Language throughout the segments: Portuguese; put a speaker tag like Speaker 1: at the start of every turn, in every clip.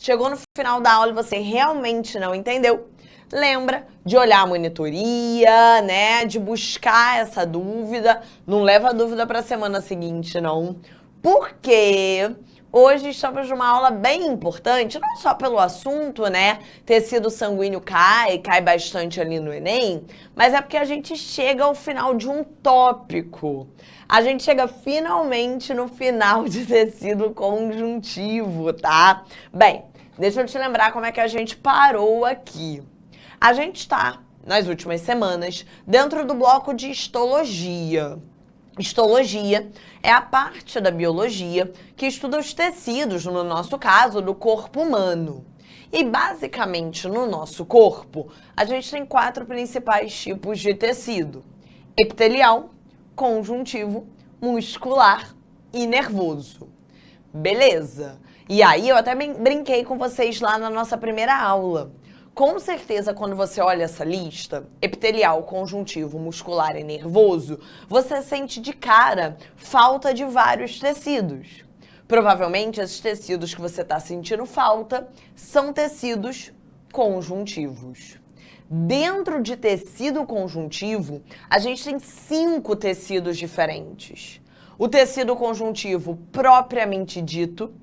Speaker 1: chegou no final da aula e você realmente não entendeu, lembra de olhar a monitoria, né? De buscar essa dúvida. Não leva a dúvida para a semana seguinte, não. Porque hoje estamos numa aula bem importante, não só pelo assunto, né? Tecido sanguíneo cai bastante ali no Enem, mas é porque a gente chega ao final de um tópico. A gente chega finalmente no final de tecido conjuntivo, tá? Bem, deixa eu te lembrar como é que a gente parou aqui. A gente está, nas últimas semanas, dentro do bloco de histologia. Histologia é a parte da biologia que estuda os tecidos, no nosso caso, do corpo humano. E, basicamente, no nosso corpo, a gente tem 4 principais tipos de tecido: epitelial, conjuntivo, muscular e nervoso. Beleza? E aí, eu até brinquei com vocês lá na nossa primeira aula. Com certeza, quando você olha essa lista, epitelial, conjuntivo, muscular e nervoso, você sente de cara falta de vários tecidos. Provavelmente, esses tecidos que você está sentindo falta são tecidos conjuntivos. Dentro de tecido conjuntivo, a gente tem 5 tecidos diferentes. O tecido conjuntivo propriamente dito,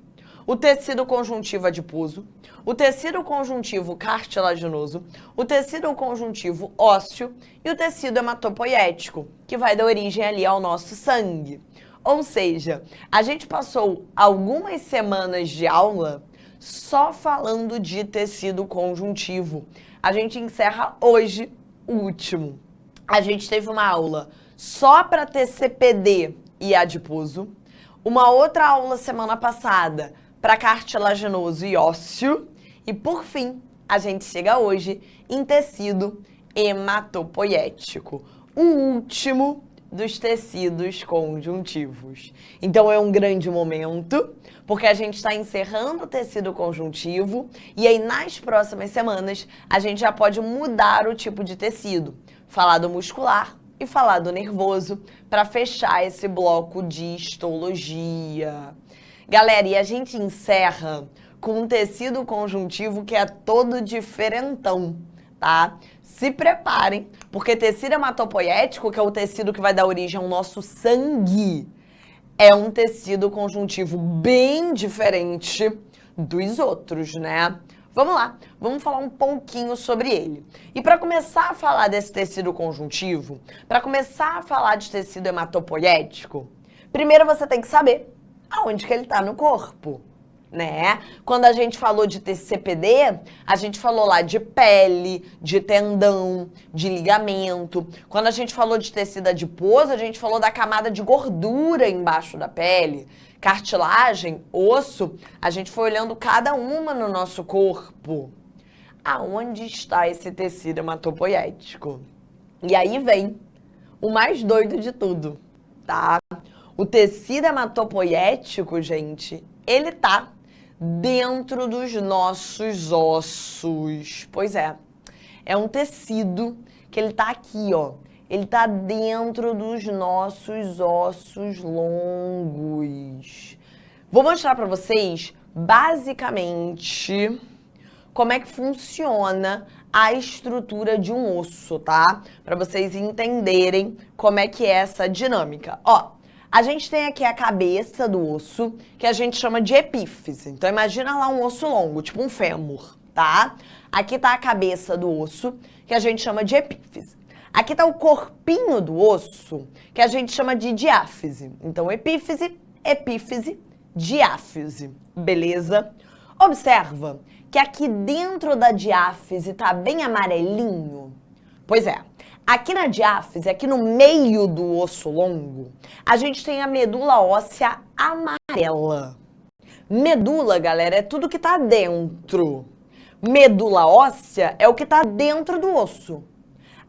Speaker 1: o tecido conjuntivo adiposo, o tecido conjuntivo cartilaginoso, o tecido conjuntivo ósseo e o tecido hematopoético, que vai dar origem ali ao nosso sangue. Ou seja, a gente passou algumas semanas de aula só falando de tecido conjuntivo. A gente encerra hoje o último. A gente teve uma aula só para TCPD e adiposo, uma outra aula semana passada para cartilaginoso e ósseo, e por fim, a gente chega hoje em tecido hematopoético, o último dos tecidos conjuntivos. Então é um grande momento, porque a gente está encerrando o tecido conjuntivo e aí nas próximas semanas a gente já pode mudar o tipo de tecido, falar do muscular e falar do nervoso para fechar esse bloco de histologia. Galera, e a gente encerra com um tecido conjuntivo que é todo diferentão, tá? Se preparem, porque tecido hematopoético, que é o tecido que vai dar origem ao nosso sangue, é um tecido conjuntivo bem diferente dos outros, né? Vamos lá, vamos falar um pouquinho sobre ele. E para começar a falar desse tecido conjuntivo, para começar a falar de tecido hematopoético, primeiro você tem que saber aonde que ele está no corpo, né? Quando a gente falou de TCPD, a gente falou lá de pele, de tendão, de ligamento. Quando a gente falou de tecido adiposo, a gente falou da camada de gordura embaixo da pele. Cartilagem, osso, a gente foi olhando cada uma no nosso corpo. Aonde está esse tecido hematopoético? E aí vem o mais doido de tudo, tá? O tecido hematopoético, gente, ele tá dentro dos nossos ossos. Pois é, é um tecido que ele tá aqui, ó. Ele tá dentro dos nossos ossos longos. Vou mostrar pra vocês, basicamente, como é que funciona a estrutura de um osso, tá? Pra vocês entenderem como é que é essa dinâmica. Ó, a gente tem aqui a cabeça do osso, que a gente chama de epífise. Então, imagina lá um osso longo, tipo um fêmur, tá? Aqui tá a cabeça do osso, que a gente chama de epífise. Aqui tá o corpinho do osso, que a gente chama de diáfise. Então, epífise, epífise, diáfise, beleza? Observa que aqui dentro da diáfise tá bem amarelinho. Pois é. Aqui na diáfise, aqui no meio do osso longo, a gente tem a medula óssea amarela. Medula, galera, é tudo que tá dentro. Medula óssea é o que tá dentro do osso.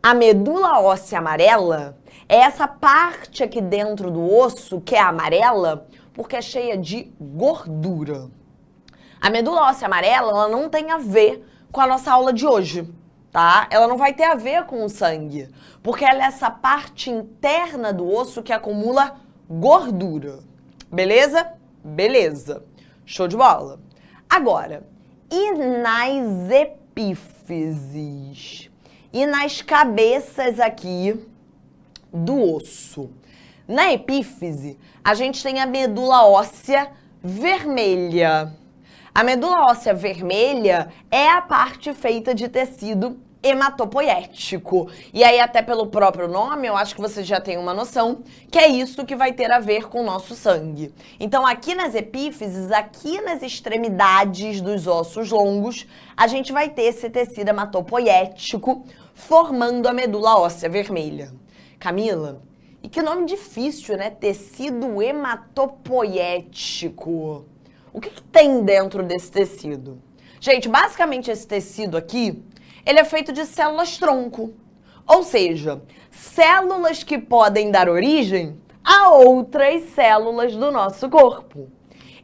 Speaker 1: A medula óssea amarela é essa parte aqui dentro do osso que é amarela porque é cheia de gordura. A medula óssea amarela, ela não tem a ver com a nossa aula de hoje. Tá? Ela não vai ter a ver com o sangue, porque ela é essa parte interna do osso que acumula gordura. Beleza? Beleza. Show de bola. Agora, E nas epífises? E nas cabeças aqui do osso? Na epífise, a gente tem a medula óssea vermelha. A medula óssea vermelha é a parte feita de tecido hematopoético. E aí, até pelo próprio nome, eu acho que você já tem uma noção que é isso que vai ter a ver com o nosso sangue. Então, aqui nas epífises, aqui nas extremidades dos ossos longos, a gente vai ter esse tecido hematopoético formando a medula óssea vermelha. Camila, e que nome difícil, né? Tecido hematopoético. O que tem dentro desse tecido? Gente, basicamente esse tecido aqui, ele é feito de células-tronco. Ou seja, células que podem dar origem a outras células do nosso corpo.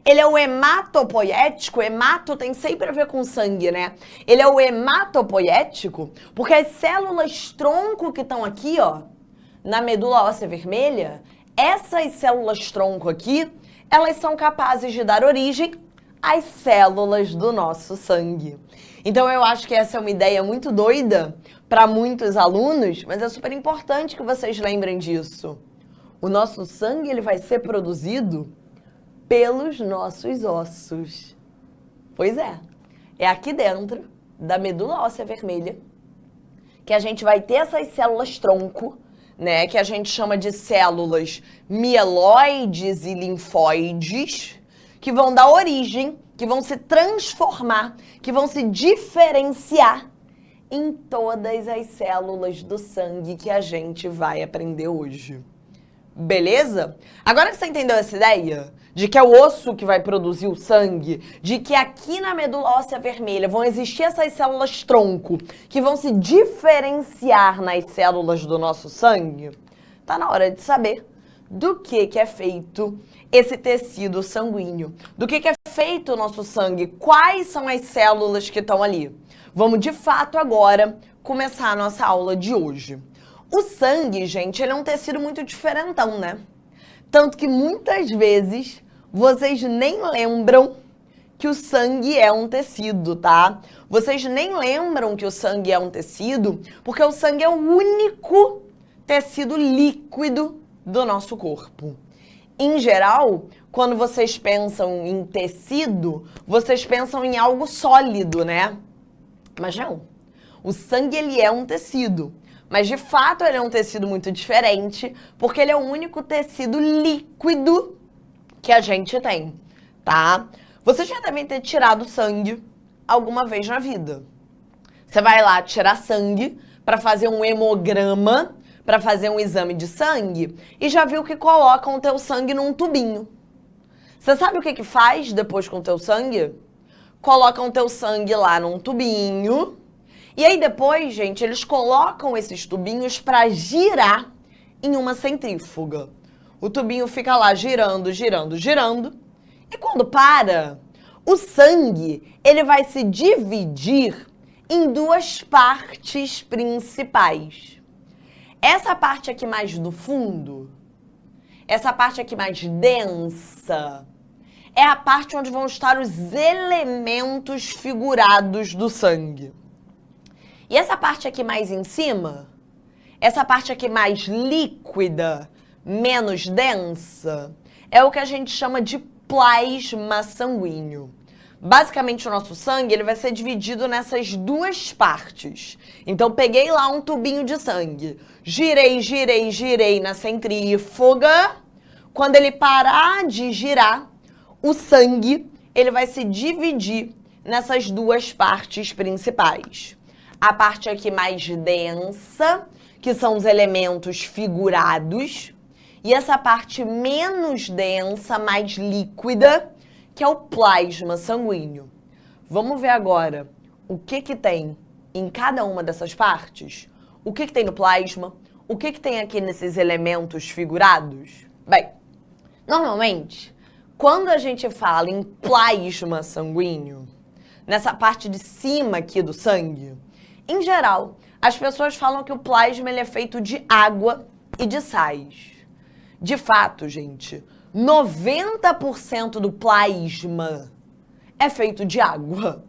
Speaker 1: Ele é o hematopoético, hemato tem sempre a ver com sangue, né? Ele é o hematopoético porque as células-tronco que estão aqui, ó, na medula óssea vermelha, essas células-tronco aqui, elas são capazes de dar origem às células do nosso sangue. Então, eu acho que essa é uma ideia muito doida para muitos alunos, mas é super importante que vocês lembrem disso. O nosso sangue, ele vai ser produzido pelos nossos ossos. Pois é aqui dentro da medula óssea vermelha que a gente vai ter essas células-tronco, né, que a gente chama de células mieloides e linfóides, que vão dar origem, que vão se transformar, que vão se diferenciar em todas as células do sangue que a gente vai aprender hoje. Beleza? Agora que você entendeu essa ideia de que é o osso que vai produzir o sangue, de que aqui na medula óssea vermelha vão existir essas células-tronco que vão se diferenciar nas células do nosso sangue, tá na hora de saber do que é feito esse tecido sanguíneo, do que é feito o nosso sangue, quais são as células que estão ali. Vamos, de fato, agora começar a nossa aula de hoje. O sangue, gente, ele é um tecido muito diferentão, né? Tanto que muitas vezes vocês nem lembram que o sangue é um tecido, tá? Vocês nem lembram que o sangue é um tecido, porque o sangue é o único tecido líquido do nosso corpo. Em geral, quando vocês pensam em tecido, vocês pensam em algo sólido, né? Mas não. O sangue, ele é um tecido. Mas, de fato, ele é um tecido muito diferente, porque ele é o único tecido líquido que a gente tem, tá? Vocês já devem ter tirado sangue alguma vez na vida. Você vai lá tirar sangue para fazer um hemograma, para fazer um exame de sangue, e já viu que colocam o teu sangue num tubinho. Você sabe o que faz depois com o teu sangue? Colocam o teu sangue lá num tubinho. E aí depois, gente, eles colocam esses tubinhos para girar em uma centrífuga. O tubinho fica lá girando, girando, girando. E quando para, o sangue, ele vai se dividir em duas partes principais. Essa parte aqui mais do fundo, essa parte aqui mais densa, é a parte onde vão estar os elementos figurados do sangue. E essa parte aqui mais em cima, essa parte aqui mais líquida, menos densa, é o que a gente chama de plasma sanguíneo. Basicamente, o nosso sangue ele vai ser dividido nessas duas partes. Então, peguei lá um tubinho de sangue, girei, girei, girei na centrífuga. Quando ele parar de girar, o sangue ele vai se dividir nessas duas partes principais. A parte aqui mais densa, que são os elementos figurados, e essa parte menos densa, mais líquida, que é o plasma sanguíneo. Vamos ver agora o que tem em cada uma dessas partes? O que tem no plasma? O que tem aqui nesses elementos figurados? Bem, normalmente, quando a gente fala em plasma sanguíneo, nessa parte de cima aqui do sangue, em geral, as pessoas falam que o plasma ele é feito de água e de sais. De fato, gente, 90% do plasma é feito de água.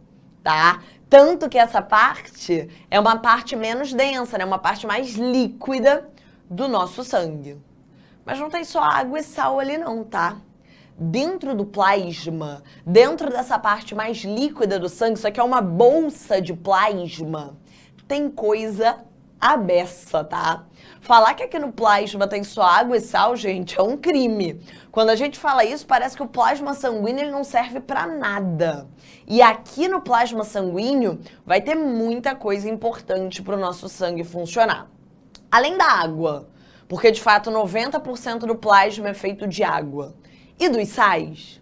Speaker 1: tá? Tanto que essa parte é uma parte menos densa, né? Uma parte mais líquida do nosso sangue. Mas não tem só água e sal ali não, tá? Dentro do plasma, dentro dessa parte mais líquida do sangue, isso aqui é uma bolsa de plasma, tem coisa à beça, tá? Falar que aqui no plasma tem só água e sal, gente, é um crime. Quando a gente fala isso, parece que o plasma sanguíneo ele não serve pra nada. E aqui no plasma sanguíneo vai ter muita coisa importante pro nosso sangue funcionar. Além da água, porque de fato 90% do plasma é feito de água. E dos sais?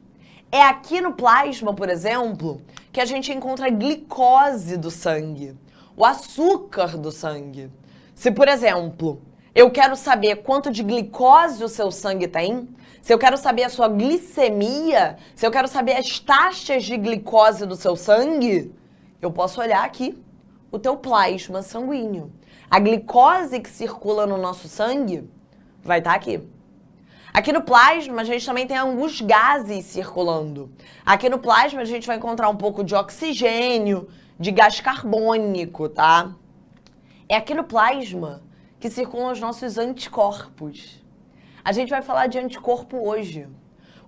Speaker 1: É aqui no plasma, por exemplo, que a gente encontra a glicose do sangue, o açúcar do sangue. Se, por exemplo, eu quero saber quanto de glicose o seu sangue tem, se eu quero saber a sua glicemia, se eu quero saber as taxas de glicose do seu sangue, eu posso olhar aqui o teu plasma sanguíneo. A glicose que circula no nosso sangue vai estar aqui. Aqui no plasma, a gente também tem alguns gases circulando. Aqui no plasma, a gente vai encontrar um pouco de oxigênio, de gás carbônico, tá? É aqui no plasma que circulam os nossos anticorpos. A gente vai falar de anticorpo hoje.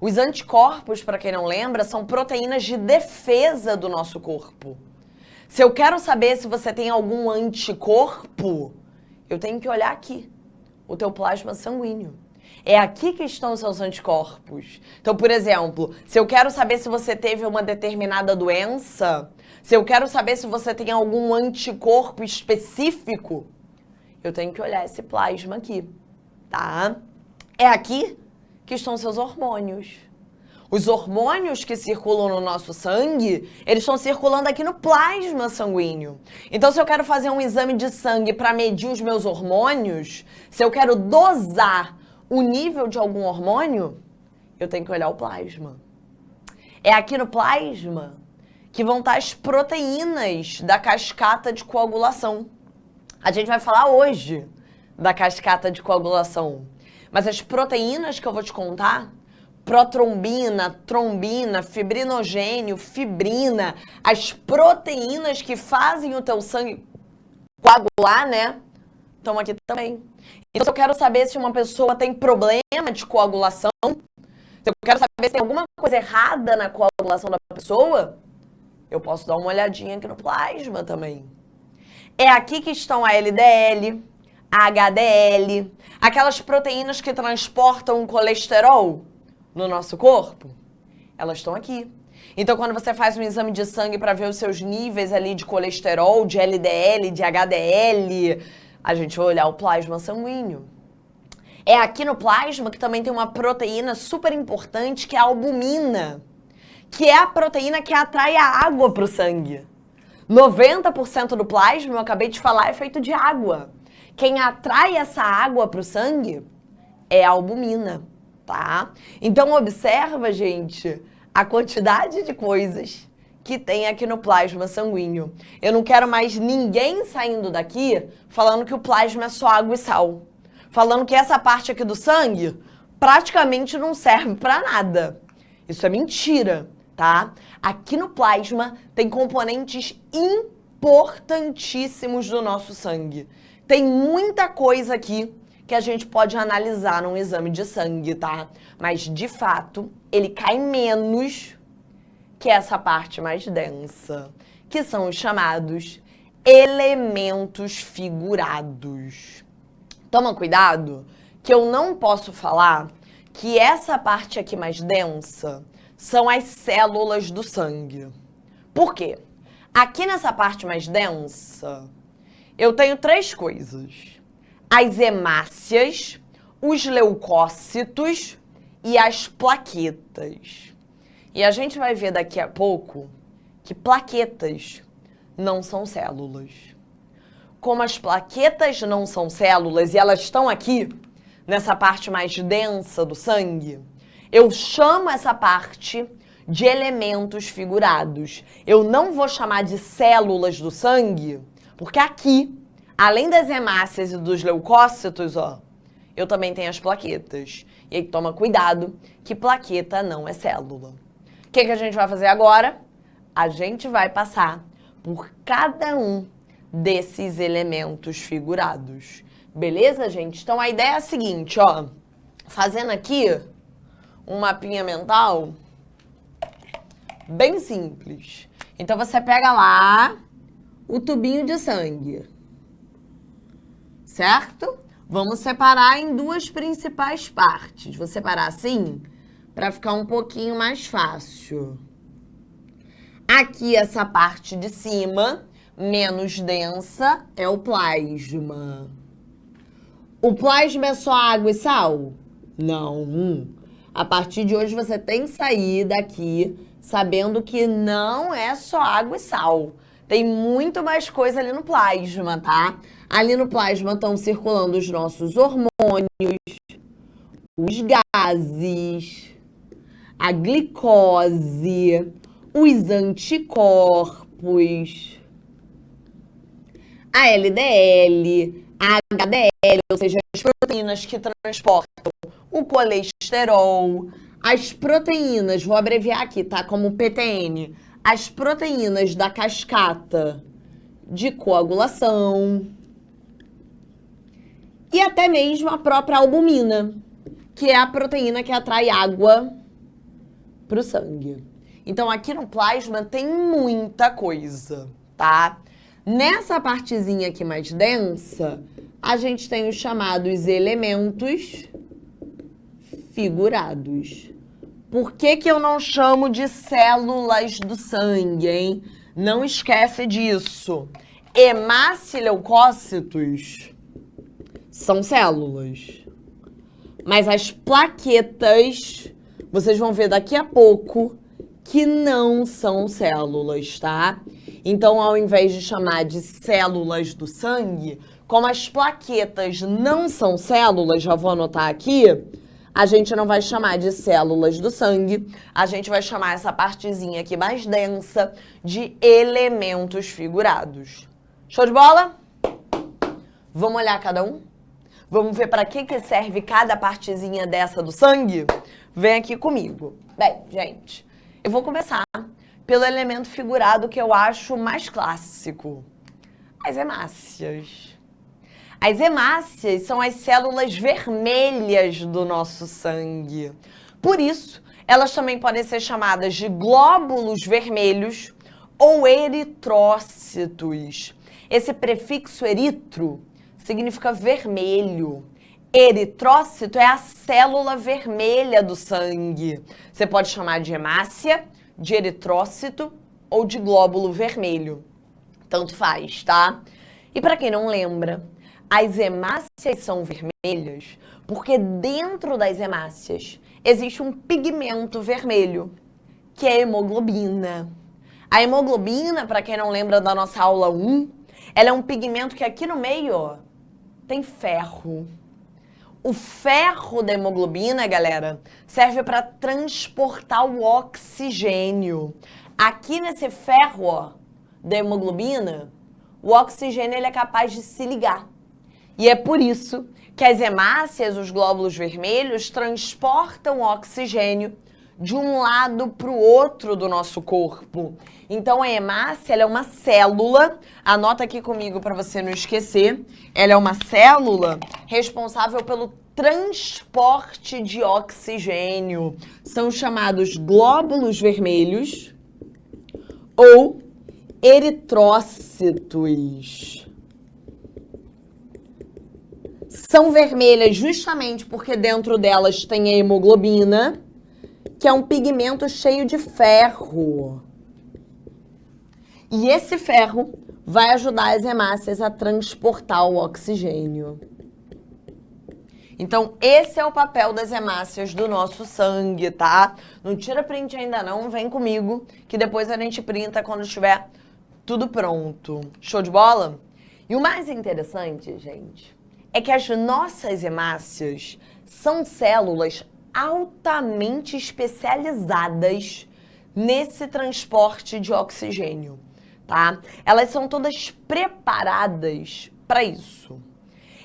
Speaker 1: Os anticorpos, para quem não lembra, são proteínas de defesa do nosso corpo. Se eu quero saber se você tem algum anticorpo, eu tenho que olhar aqui, o teu plasma sanguíneo. É aqui que estão os seus anticorpos. Então, por exemplo, se eu quero saber se você teve uma determinada doença, se eu quero saber se você tem algum anticorpo específico, eu tenho que olhar esse plasma aqui, tá? É aqui que estão os seus hormônios. Os hormônios que circulam no nosso sangue, eles estão circulando aqui no plasma sanguíneo. Então, se eu quero fazer um exame de sangue para medir os meus hormônios, se eu quero dosar o nível de algum hormônio, eu tenho que olhar o plasma. É aqui no plasma que vão estar as proteínas da cascata de coagulação. A gente vai falar hoje da cascata de coagulação. Mas as proteínas que eu vou te contar, protrombina, trombina, fibrinogênio, fibrina, as proteínas que fazem o teu sangue coagular, né? Estão aqui também. Então, se eu quero saber se uma pessoa tem problema de coagulação, se eu quero saber se tem alguma coisa errada na coagulação da pessoa, eu posso dar uma olhadinha aqui no plasma também. É aqui que estão a LDL, a HDL, aquelas proteínas que transportam o colesterol no nosso corpo. Elas estão aqui. Então, quando você faz um exame de sangue para ver os seus níveis ali de colesterol, de LDL, de HDL, a gente vai olhar o plasma sanguíneo. É aqui no plasma que também tem uma proteína super importante, que é a albumina, que é a proteína que atrai a água para o sangue. 90% do plasma, eu acabei de falar, é feito de água. Quem atrai essa água para o sangue é a albumina, tá? Então, observa, gente, a quantidade de coisas que tem aqui no plasma sanguíneo. Eu não quero mais ninguém saindo daqui falando que o plasma é só água e sal. Falando que essa parte aqui do sangue praticamente não serve para nada. Isso é mentira, tá? Aqui no plasma tem componentes importantíssimos do nosso sangue. Tem muita coisa aqui que a gente pode analisar num exame de sangue, tá? Mas, de fato, ele cai menos que essa parte mais densa, que são os chamados elementos figurados. Toma cuidado, que eu não posso falar que essa parte aqui mais densa são as células do sangue. Por quê? Aqui nessa parte mais densa, eu tenho três coisas: as hemácias, os leucócitos e as plaquetas. E a gente vai ver daqui a pouco que plaquetas não são células. Como as plaquetas não são células e elas estão aqui, nessa parte mais densa do sangue, eu chamo essa parte de elementos figurados. Eu não vou chamar de células do sangue, porque aqui, além das hemácias e dos leucócitos, ó, eu também tenho as plaquetas. E aí toma cuidado que plaqueta não é célula. O que a gente vai fazer agora? A gente vai passar por cada um desses elementos figurados. Beleza, gente? Então, a ideia é a seguinte, ó. Fazendo aqui um mapinha mental bem simples. Então, você pega lá o tubinho de sangue, certo? Vamos separar em duas principais partes. Vou separar assim, para ficar um pouquinho mais fácil. Aqui, essa parte de cima, menos densa, é o plasma. O plasma é só água e sal? Não. A partir de hoje, você tem que sair daqui sabendo que não é só água e sal. Tem muito mais coisa ali no plasma, tá? Ali no plasma estão circulando os nossos hormônios, os gases, a glicose, os anticorpos, a LDL, a HDL, ou seja, as proteínas que transportam o colesterol, as proteínas, vou abreviar aqui, tá? Como PTN, as proteínas da cascata de coagulação e até mesmo a própria albumina, que é a proteína que atrai água para o sangue. Então, aqui no plasma tem muita coisa, tá? Nessa partezinha aqui mais densa, a gente tem os chamados elementos figurados. Por que eu não chamo de células do sangue, hein? Não esquece disso. Hemacileucócitos são células. Mas as plaquetas, vocês vão ver daqui a pouco, que não são células, tá? Então, ao invés de chamar de células do sangue, como as plaquetas não são células, já vou anotar aqui, a gente não vai chamar de células do sangue, a gente vai chamar essa partezinha aqui mais densa de elementos figurados. Show de bola? Vamos olhar cada um? Vamos ver para que serve cada partezinha dessa do sangue? Vem aqui comigo. Bem, gente, eu vou começar pelo elemento figurado que eu acho mais clássico, as hemácias. As hemácias são as células vermelhas do nosso sangue. Por isso, elas também podem ser chamadas de glóbulos vermelhos ou eritrócitos. Esse prefixo eritro significa vermelho. Eritrócito é a célula vermelha do sangue. Você pode chamar de hemácia, de eritrócito ou de glóbulo vermelho. Tanto faz, tá? E para quem não lembra, as hemácias são vermelhas porque dentro das hemácias existe um pigmento vermelho, que é a hemoglobina. A hemoglobina, para quem não lembra da nossa aula 1, ela é um pigmento que aqui no meio, ó, tem ferro. O ferro da hemoglobina, galera, serve para transportar o oxigênio. Aqui nesse ferro, ó, da hemoglobina, o oxigênio ele é capaz de se ligar. E é por isso que as hemácias, os glóbulos vermelhos, transportam o oxigênio de um lado para o outro do nosso corpo. Então, a hemácia ela é uma célula, anota aqui comigo para você não esquecer, ela é uma célula responsável pelo transporte de oxigênio. São chamados glóbulos vermelhos ou eritrócitos. São vermelhas justamente porque dentro delas tem a hemoglobina, que é um pigmento cheio de ferro. E esse ferro vai ajudar as hemácias a transportar o oxigênio. Então, esse é o papel das hemácias do nosso sangue, tá? Não tira print ainda não, vem comigo, que depois a gente printa quando estiver tudo pronto. Show de bola? E o mais interessante, gente, é que as nossas hemácias são células altamente especializadas nesse transporte de oxigênio, tá? Elas são todas preparadas para isso.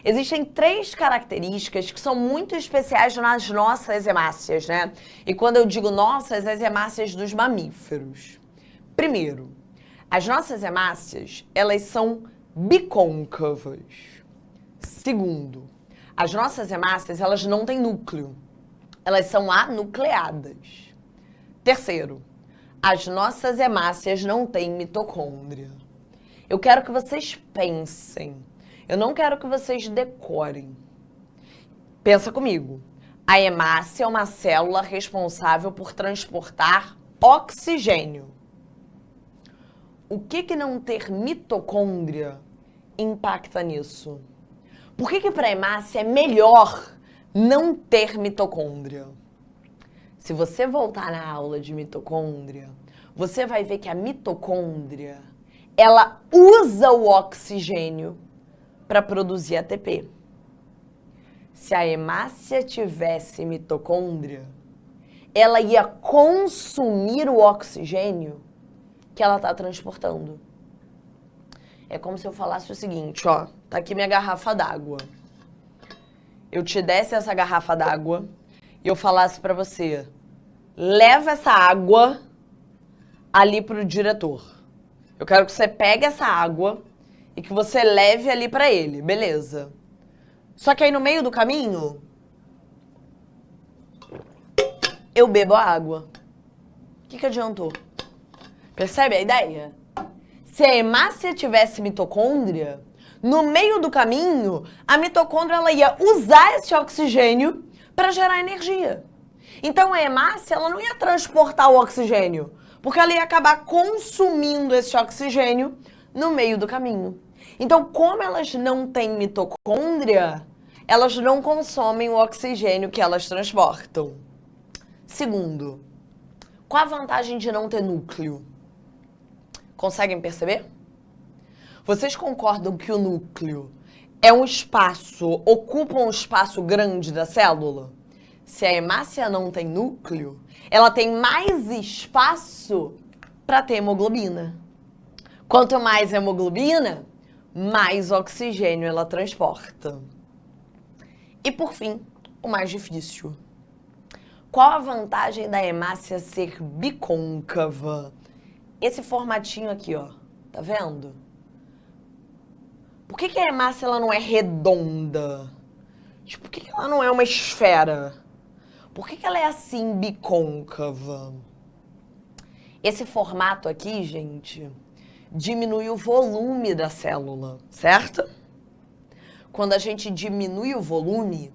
Speaker 1: Existem 3 características que são muito especiais nas nossas hemácias, né? E quando eu digo nossas, as hemácias dos mamíferos. Primeiro, As nossas hemácias, elas são bicôncavas. Segundo, as nossas hemácias, elas não têm núcleo. Elas são anucleadas. Terceiro, as nossas hemácias não têm mitocôndria. Eu quero que vocês pensem. Eu não quero que vocês decorem. Pensa comigo. A hemácia é uma célula responsável por transportar oxigênio. O que não ter mitocôndria impacta nisso? Por que para a hemácia é melhor não ter mitocôndria? Se você voltar na aula de mitocôndria, você vai ver que a mitocôndria, ela usa o oxigênio para produzir ATP. Se a hemácia tivesse mitocôndria, ela ia consumir o oxigênio que ela está transportando. É como se eu falasse o seguinte, ó, tá aqui minha garrafa d'água. Eu te desse essa garrafa d'água e eu falasse para você, leva essa água ali pro diretor. Eu quero que você pegue essa água e que você leve ali para ele, beleza? Só que aí no meio do caminho, eu bebo a água. O que adiantou? Percebe a ideia? Se a hemácia tivesse mitocôndria, no meio do caminho, a mitocôndria ela ia usar esse oxigênio para gerar energia. Então a hemácia ela não ia transportar o oxigênio, porque ela ia acabar consumindo esse oxigênio no meio do caminho. Então, como elas não têm mitocôndria, elas não consomem o oxigênio que elas transportam. Segundo, qual a vantagem de não ter núcleo? Conseguem perceber? Vocês concordam que o núcleo é um espaço, ocupa um espaço grande da célula? Se a hemácia não tem núcleo, ela tem mais espaço para ter hemoglobina. Quanto mais hemoglobina, mais oxigênio ela transporta. E por fim, o mais difícil. Qual a vantagem da hemácia ser bicôncava? Esse formatinho aqui, ó, tá vendo? Por que a hemácia ela não é redonda? Por que ela não é uma esfera? Por que ela é assim, bicôncava? Esse formato aqui, gente, diminui o volume da célula, certo? Quando a gente diminui o volume,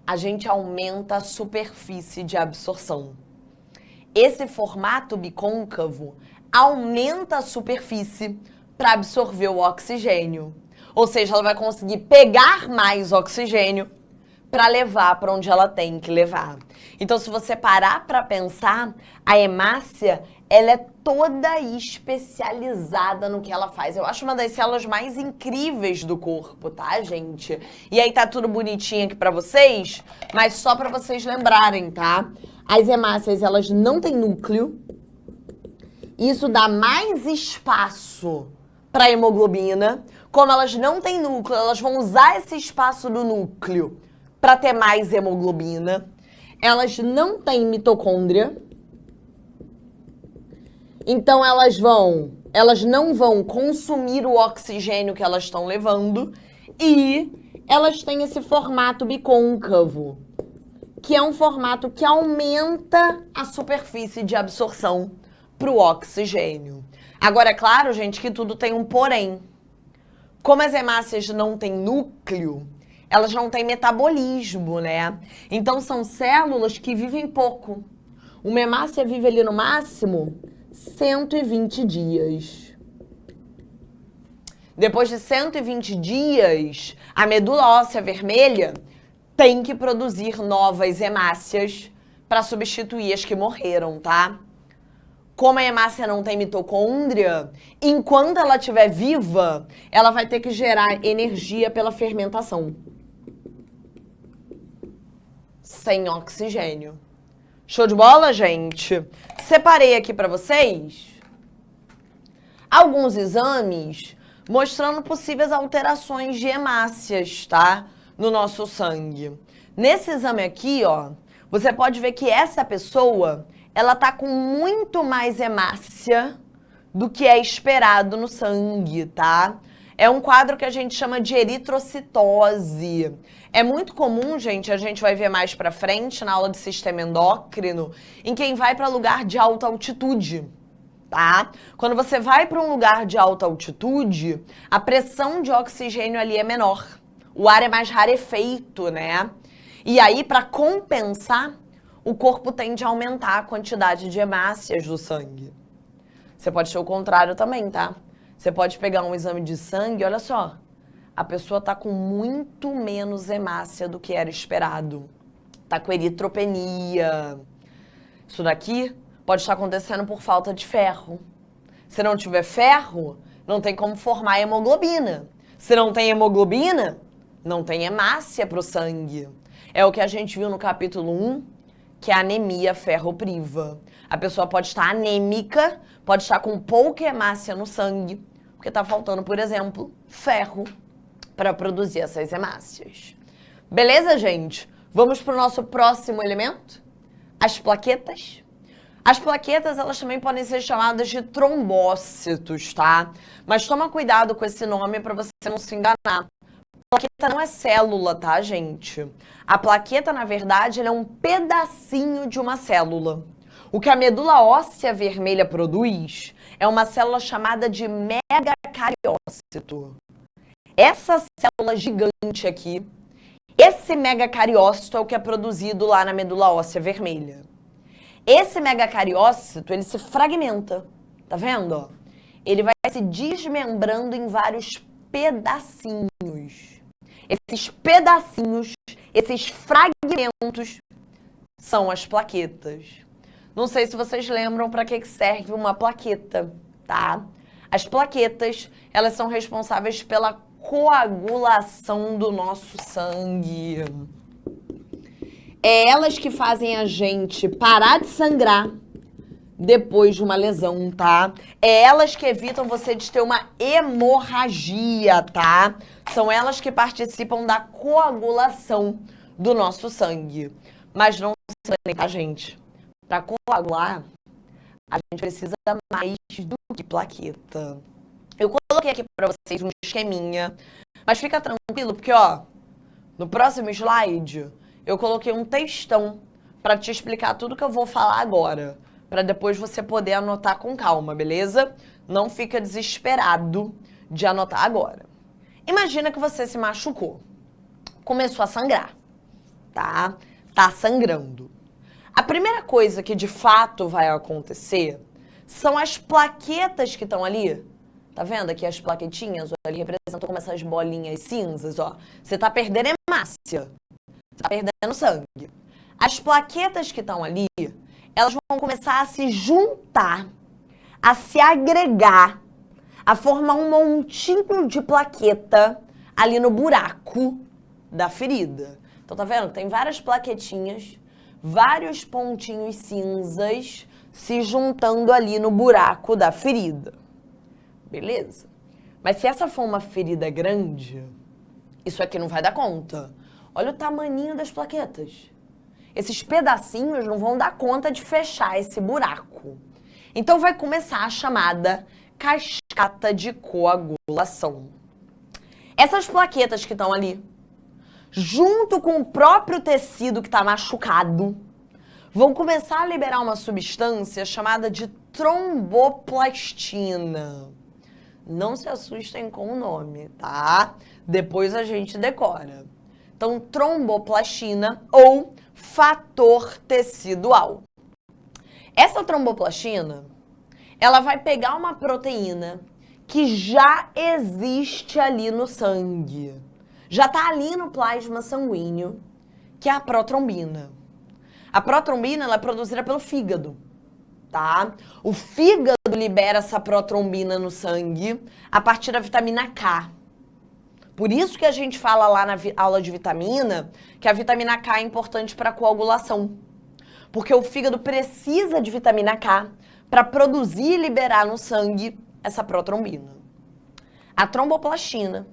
Speaker 1: a gente aumenta a superfície de absorção. Esse formato bicôncavo aumenta a superfície para absorver o oxigênio. Ou seja, ela vai conseguir pegar mais oxigênio para levar para onde ela tem que levar. Então, se você parar para pensar, a hemácia, ela é toda especializada no que ela faz. Eu acho uma das células mais incríveis do corpo, tá, gente? E aí tá tudo bonitinho aqui para vocês, mas só para vocês lembrarem, tá? As hemácias, elas não têm núcleo. Isso dá mais espaço para a hemoglobina. Como elas não têm núcleo, elas vão usar esse espaço do núcleo para ter mais hemoglobina. Elas não têm mitocôndria. Então elas não vão consumir o oxigênio que elas estão levando e elas têm esse formato bicôncavo, que é um formato que aumenta a superfície de absorção para o oxigênio. Agora, é claro, gente, que tudo tem um porém. Como as hemácias não têm núcleo, elas não têm metabolismo, né? Então, são células que vivem pouco. Uma hemácia vive ali no máximo 120 dias. Depois de 120 dias, a medula óssea vermelha tem que produzir novas hemácias para substituir as que morreram, tá? Como a hemácia não tem mitocôndria, enquanto ela estiver viva, ela vai ter que gerar energia pela fermentação. Sem oxigênio. Show de bola, gente? Separei aqui para vocês alguns exames mostrando possíveis alterações de hemácias, tá? No nosso sangue. Nesse exame aqui, ó, você pode ver que essa pessoa, ela tá com muito mais hemácia do que é esperado no sangue, tá? É um quadro que a gente chama de eritrocitose. É muito comum, gente, a gente vai ver mais pra frente na aula de sistema endócrino, em quem vai para lugar de alta altitude, tá? Quando você vai para um lugar de alta altitude, a pressão de oxigênio ali é menor. O ar é mais rarefeito, né? E aí, para compensar, o corpo tende a aumentar a quantidade de hemácias do sangue. Você pode ser o contrário também, tá? Você pode pegar um exame de sangue, olha só, a pessoa tá com muito menos hemácia do que era esperado. Tá com eritropenia. Isso daqui pode estar acontecendo por falta de ferro. Se não tiver ferro, não tem como formar hemoglobina. Se não tem hemoglobina, não tem hemácia para o sangue. É o que a gente viu no capítulo 1, que é a anemia ferropriva. A pessoa pode estar anêmica, pode estar com pouca hemácia no sangue, porque está faltando, por exemplo, ferro para produzir essas hemácias. Beleza, gente? Vamos para o nosso próximo elemento? As plaquetas. As plaquetas, elas também podem ser chamadas de trombócitos, tá? Mas toma cuidado com esse nome para você não se enganar. Plaqueta não é célula, tá, gente? A plaqueta, na verdade, ela é um pedacinho de uma célula. O que a medula óssea vermelha produz é uma célula chamada de megacariócito. Essa célula gigante aqui, esse megacariócito é o que é produzido lá na medula óssea vermelha. Esse megacariócito, ele se fragmenta, tá vendo? Ele vai se desmembrando em vários pedacinhos. Esses pedacinhos, esses fragmentos são as plaquetas. Não sei se vocês lembram para que serve uma plaqueta, tá? As plaquetas, elas são responsáveis pela coagulação do nosso sangue. É elas que fazem a gente parar de sangrar depois de uma lesão, tá? É elas que evitam você de ter uma hemorragia, tá? São elas que participam da coagulação do nosso sangue. Mas não se enganem, tá, gente? Para coagular, a gente precisa mais do que plaqueta. Eu coloquei aqui para vocês um esqueminha, mas fica tranquilo, porque, ó, no próximo slide, eu coloquei um textão para te explicar tudo que eu vou falar agora, para depois você poder anotar com calma, beleza? Não fica desesperado de anotar agora. Imagina que você se machucou, começou a sangrar, tá? Tá sangrando. A primeira coisa que de fato vai acontecer são as plaquetas que estão ali. Tá vendo aqui as plaquetinhas? Ali representam como essas bolinhas cinzas, ó. Você tá perdendo hemácia. Você tá perdendo sangue. As plaquetas que estão ali, elas vão começar a se juntar, a se agregar, a formar um montinho de plaqueta ali no buraco da ferida. Então tá vendo? Tem várias plaquetinhas, vários pontinhos cinzas se juntando ali no buraco da ferida. Beleza? Mas se essa for uma ferida grande, isso aqui não vai dar conta. Olha o tamaninho das plaquetas. Esses pedacinhos não vão dar conta de fechar esse buraco. Então vai começar a chamada cascata de coagulação. Essas plaquetas que estão ali, junto com o próprio tecido que está machucado, vão começar a liberar uma substância chamada de tromboplastina. Não se assustem com o nome, tá? Depois a gente decora. Então, tromboplastina ou fator tecidual. Essa tromboplastina, ela vai pegar uma proteína que já existe ali no sangue. Já está ali no plasma sanguíneo, que é a protrombina. A protrombina, ela é produzida pelo fígado, tá? O fígado libera essa protrombina no sangue a partir da vitamina K. Por isso que a gente fala lá na aula de vitamina que a vitamina K é importante para a coagulação. Porque o fígado precisa de vitamina K para produzir e liberar no sangue essa protrombina. A tromboplastina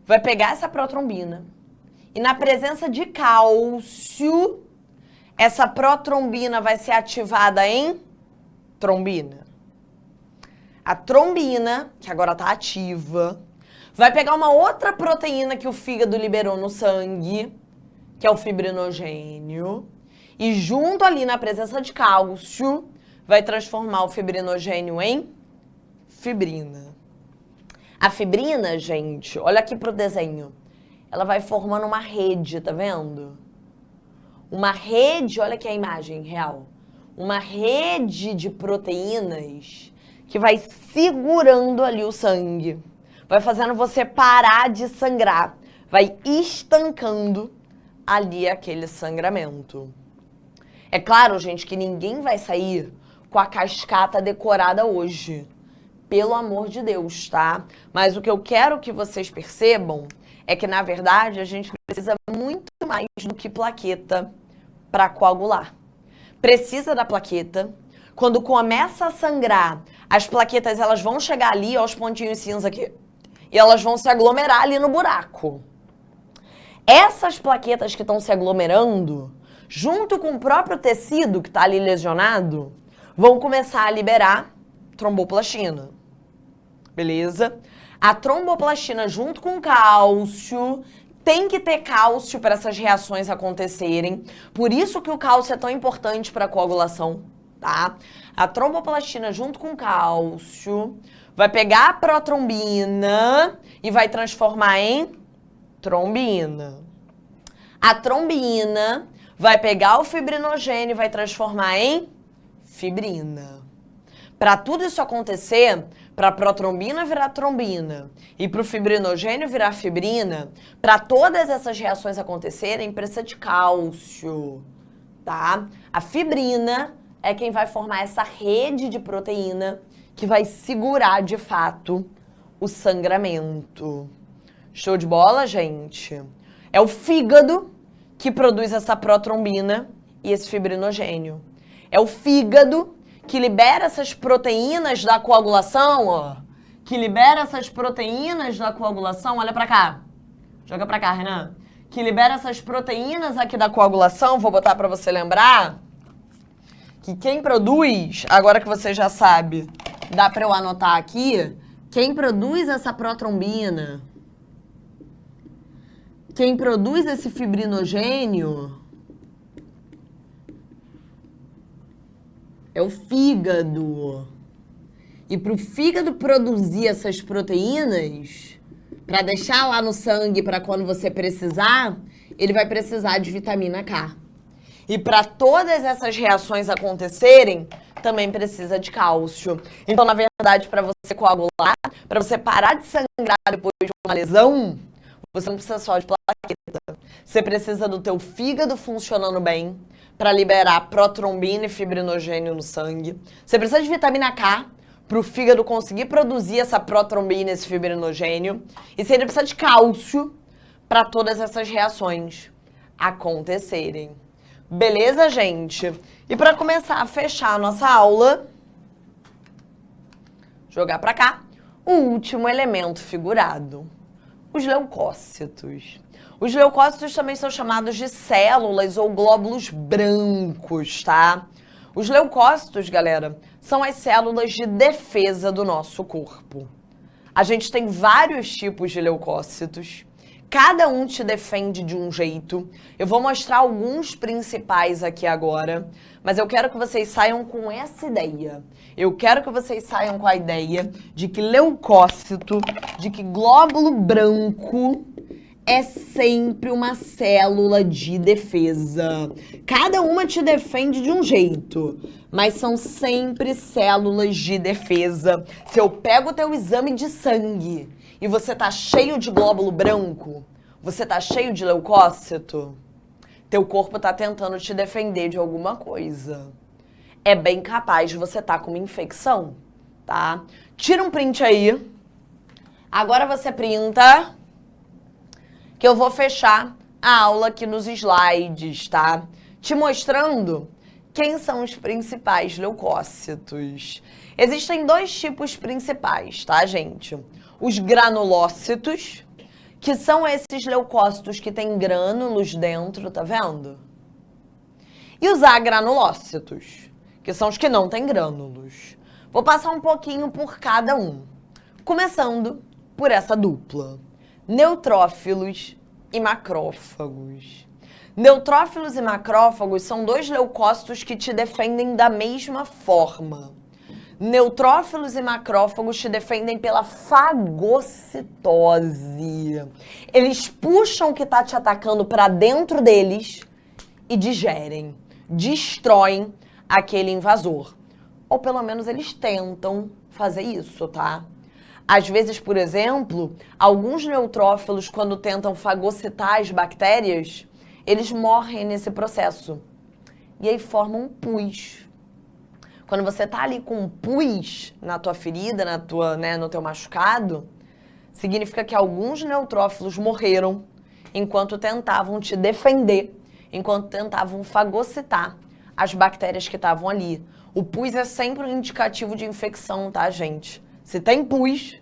Speaker 1: vai pegar essa protrombina e na presença de cálcio, essa protrombina vai ser ativada em trombina. a trombina, que agora tá ativa, vai pegar uma outra proteína que o fígado liberou no sangue, que é o fibrinogênio, e junto ali na presença de cálcio, vai transformar o fibrinogênio em fibrina. A fibrina, gente, olha aqui pro desenho, ela vai formando uma rede, tá vendo? Uma rede, olha aqui a imagem real, uma rede de proteínas que vai segurando ali o sangue, vai fazendo você parar de sangrar, vai estancando ali aquele sangramento. É claro, gente, que ninguém vai sair com a cascata decorada hoje, pelo amor de Deus, tá? Mas o que eu quero que vocês percebam é que, na verdade, a gente precisa muito mais do que plaqueta para coagular. Precisa da plaqueta. Quando começa a sangrar, as plaquetas elas vão chegar ali, ó, os pontinhos cinza aqui, e elas vão se aglomerar ali no buraco. Essas plaquetas que estão se aglomerando, junto com o próprio tecido que está ali lesionado, vão começar a liberar tromboplastina. Beleza? A tromboplastina junto com cálcio, tem que ter cálcio para essas reações acontecerem. Por isso que o cálcio é tão importante para a coagulação, tá? A tromboplastina junto com cálcio vai pegar a protrombina e vai transformar em trombina. A trombina vai pegar o fibrinogênio e vai transformar em fibrina. Para tudo isso acontecer, para a protrombina virar trombina e para o fibrinogênio virar fibrina, para todas essas reações acontecerem, precisa de cálcio, tá? A fibrina é quem vai formar essa rede de proteína que vai segurar, de fato, o sangramento. Show de bola, gente? É o fígado que produz essa protrombina e esse fibrinogênio. É o fígado que libera essas proteínas da coagulação, ó. Que libera essas proteínas da coagulação, olha pra cá. Joga pra cá, Renan. Que libera essas proteínas aqui da coagulação, vou botar pra você lembrar, que quem produz, agora que você já sabe, dá pra eu anotar aqui, quem produz essa protrombina, quem produz esse fibrinogênio é o fígado. E para o fígado produzir essas proteínas, para deixar lá no sangue para quando você precisar, ele vai precisar de vitamina K. E para todas essas reações acontecerem, também precisa de cálcio. Então, na verdade, para você coagular, para você parar de sangrar depois de uma lesão, você não precisa só de plaqueta. Você precisa do teu fígado funcionando bem para liberar protrombina e fibrinogênio no sangue. Você precisa de vitamina K para o fígado conseguir produzir essa protrombina e esse fibrinogênio. E você ainda precisa de cálcio para todas essas reações acontecerem. Beleza, gente? E para começar a fechar a nossa aula, jogar para cá, o último elemento figurado. Os leucócitos. Os leucócitos também são chamados de células ou glóbulos brancos, tá? Os leucócitos, galera, são as células de defesa do nosso corpo. A gente tem vários tipos de leucócitos. Cada um te defende de um jeito. Eu vou mostrar alguns principais aqui agora, mas eu quero que vocês saiam com essa ideia. Eu quero que vocês saiam com a ideia de que leucócito, de que glóbulo branco é sempre uma célula de defesa. Cada uma te defende de um jeito, mas são sempre células de defesa. Se eu pego o teu exame de sangue e você tá cheio de glóbulo branco, você tá cheio de leucócito, teu corpo tá tentando te defender de alguma coisa. É bem capaz de você tá com uma infecção, tá? Tira um print aí. Agora você printa, que eu vou fechar a aula aqui nos slides, tá? Te mostrando quem são os principais leucócitos. Existem dois tipos principais, tá, gente? Os granulócitos, que são esses leucócitos que têm grânulos dentro, tá vendo? E os agranulócitos, que são os que não têm grânulos. Vou passar um pouquinho por cada um. Começando por essa dupla. Neutrófilos e macrófagos. Neutrófilos e macrófagos são dois leucócitos que te defendem da mesma forma. Neutrófilos e macrófagos te defendem pela fagocitose. Eles puxam o que está te atacando para dentro deles e digerem, destroem aquele invasor. Ou pelo menos eles tentam fazer isso, tá? Às vezes, por exemplo, alguns neutrófilos, quando tentam fagocitar as bactérias, eles morrem nesse processo. E aí formam um pus. Quando você tá ali com um pus na tua ferida, no teu machucado, significa que alguns neutrófilos morreram enquanto tentavam te defender, enquanto tentavam fagocitar as bactérias que estavam ali. O pus é sempre um indicativo de infecção, tá, gente? Se tem pus,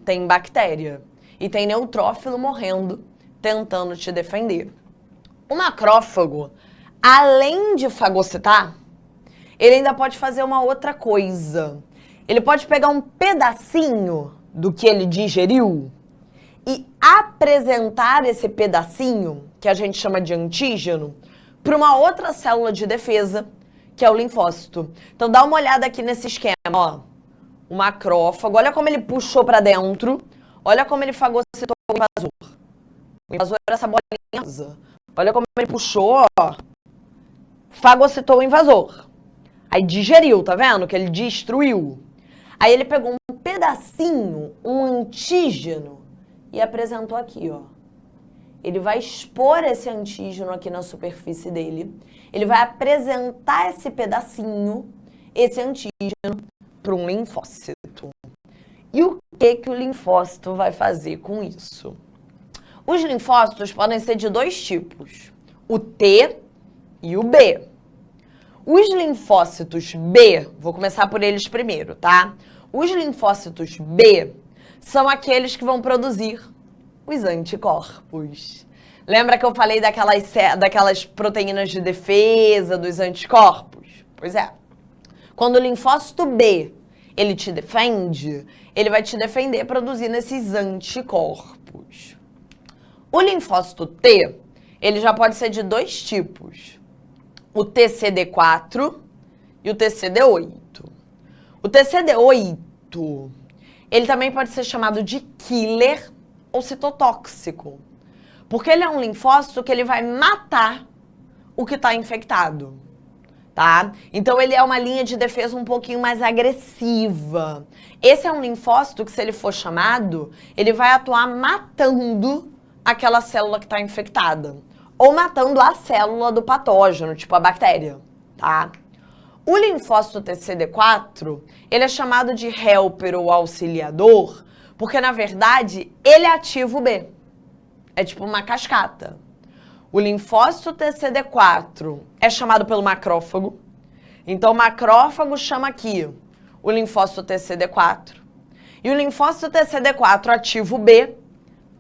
Speaker 1: tem bactéria. E tem neutrófilo morrendo, tentando te defender. O macrófago, além de fagocitar, ele ainda pode fazer uma outra coisa. Ele pode pegar um pedacinho do que ele digeriu e apresentar esse pedacinho, que a gente chama de antígeno, para uma outra célula de defesa, que é o linfócito. Então dá uma olhada aqui nesse esquema, ó. O macrófago, olha como ele puxou para dentro, olha como ele fagocitou o invasor. O invasor era essa bolinha rosa. Olha como ele puxou, ó, fagocitou o invasor. Aí digeriu, tá vendo? Que ele destruiu. Aí ele pegou um pedacinho, um antígeno, e apresentou aqui, ó. Ele vai expor esse antígeno aqui na superfície dele. Ele vai apresentar esse pedacinho, esse antígeno, para um linfócito. E o que o linfócito vai fazer com isso? Os linfócitos podem ser de dois tipos, o T e o B. Os linfócitos B, vou começar por eles primeiro, tá? Os linfócitos B são aqueles que vão produzir os anticorpos. Lembra que eu falei daquelas proteínas de defesa, dos anticorpos? Pois é. Quando o linfócito B, ele te defende, ele vai te defender produzindo esses anticorpos. O linfócito T, ele já pode ser de dois tipos. O TCD4 e o TCD8. O TCD8, ele também pode ser chamado de killer ou citotóxico, porque ele é um linfócito que ele vai matar o que está infectado, tá? Então ele é uma linha de defesa um pouquinho mais agressiva. Esse é um linfócito que, se ele for chamado, ele vai atuar matando aquela célula que está infectada, ou matando a célula do patógeno, tipo a bactéria, tá? O linfócito TCD4, ele é chamado de helper ou auxiliador, porque, na verdade, ele ativa o B. É tipo uma cascata. O linfócito TCD4 é chamado pelo macrófago. Então, o macrófago chama aqui o linfócito TCD4. E o linfócito TCD4 ativa o B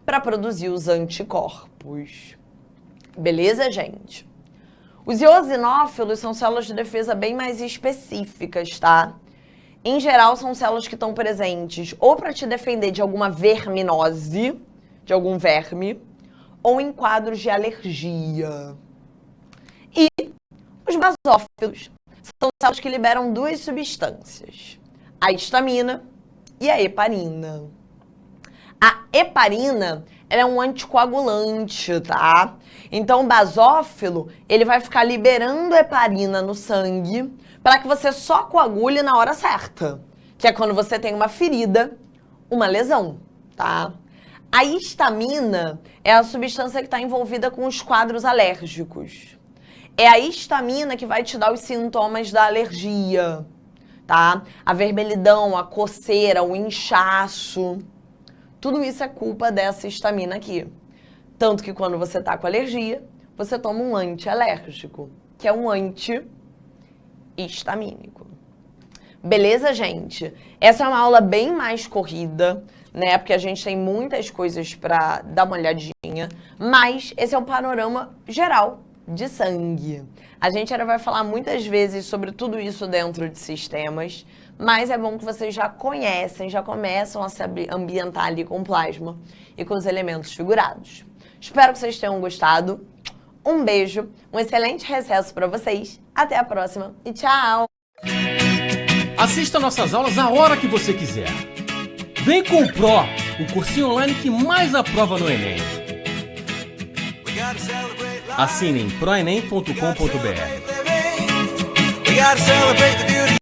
Speaker 1: para produzir os anticorpos. Beleza, gente? Os eosinófilos são células de defesa bem mais específicas, tá? Em geral, são células que estão presentes ou para te defender de alguma verminose, de algum verme, ou em quadros de alergia. E os basófilos são células que liberam duas substâncias, a histamina e a heparina. A heparina, ela é um anticoagulante, tá? Então, o basófilo, ele vai ficar liberando heparina no sangue para que você só coagule na hora certa, que é quando você tem uma ferida, uma lesão, tá? A histamina é a substância que está envolvida com os quadros alérgicos. É a histamina que vai te dar os sintomas da alergia, tá? A vermelhidão, a coceira, o inchaço. Tudo isso é culpa dessa histamina aqui. Tanto que quando você tá com alergia, você toma um antialérgico, que é um antihistamínico. Beleza, gente? Essa é uma aula bem mais corrida, né? Porque a gente tem muitas coisas para dar uma olhadinha, mas esse é um panorama geral de sangue. A gente ainda vai falar muitas vezes sobre tudo isso dentro de sistemas, mas é bom que vocês já conhecem, já começam a se ambientar ali com o plasma e com os elementos figurados. Espero que vocês tenham gostado. Um beijo, um excelente recesso para vocês. Até a próxima e tchau!
Speaker 2: Assista nossas aulas a hora que você quiser. Vem com o Pro, o cursinho online que mais aprova no Enem. Assine em proenem.com.br.